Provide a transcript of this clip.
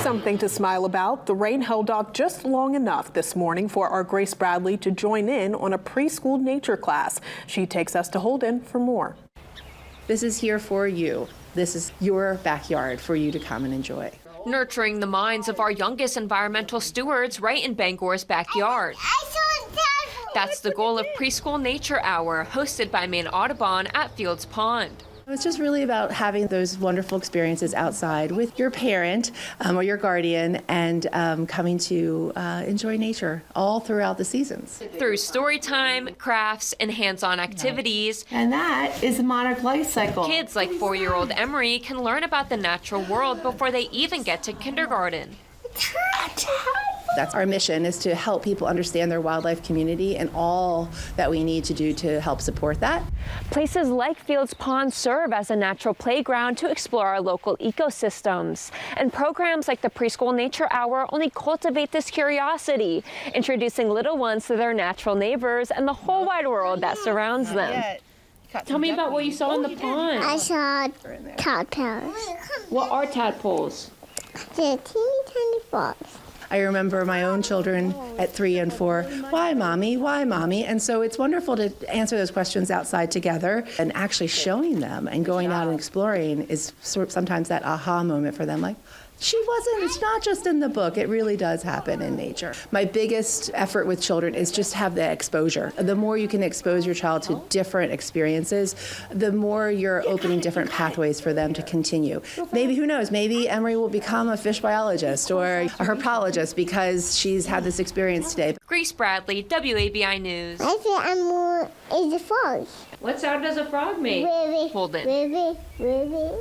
Something to smile about. The rain held off just long enough this morning for our Grace Bradley to join in on a preschool nature class. She takes us to Holden for more. This is here for you. This is your backyard for you to come and enjoy. Nurturing the minds of our youngest environmental stewards right in Bangor's backyard. That's the goal of Preschool Nature Hour, hosted by Maine Audubon at Fields Pond. It's just really about having those wonderful experiences outside with your parent or your guardian and coming to enjoy nature all throughout the seasons. Through story time, crafts, and hands-on activities. And that is the monarch life cycle. Kids like 4-year-old Emery can learn about the natural world before they even get to kindergarten. That's our mission, is to help people understand their wildlife community and all that we need to do to help support that. Places like Fields Pond serve as a natural playground to explore our local ecosystems. And programs like the Preschool Nature Hour only cultivate this curiosity, introducing little ones to their natural neighbors and the whole wide world that surrounds them. Tell me about what you saw in the pond. I saw tadpoles. What are tadpoles? They're teeny tiny frogs. I remember my own children at 3 and 4, why mommy, why mommy? And so it's wonderful to answer those questions outside together, and actually showing them and going out and exploring is sometimes that aha moment for them, like, it's not just in the book, it really does happen in nature. My biggest effort with children is just have that exposure. The more you can expose your child to different experiences, the more you're opening different pathways for them to continue. Maybe, who knows, maybe Emery will become a fish biologist or a herpologist because she's had this experience today. Grace Bradley, WABI News. I think I'm is a frog. What sound does a frog make? Really, Holden. really.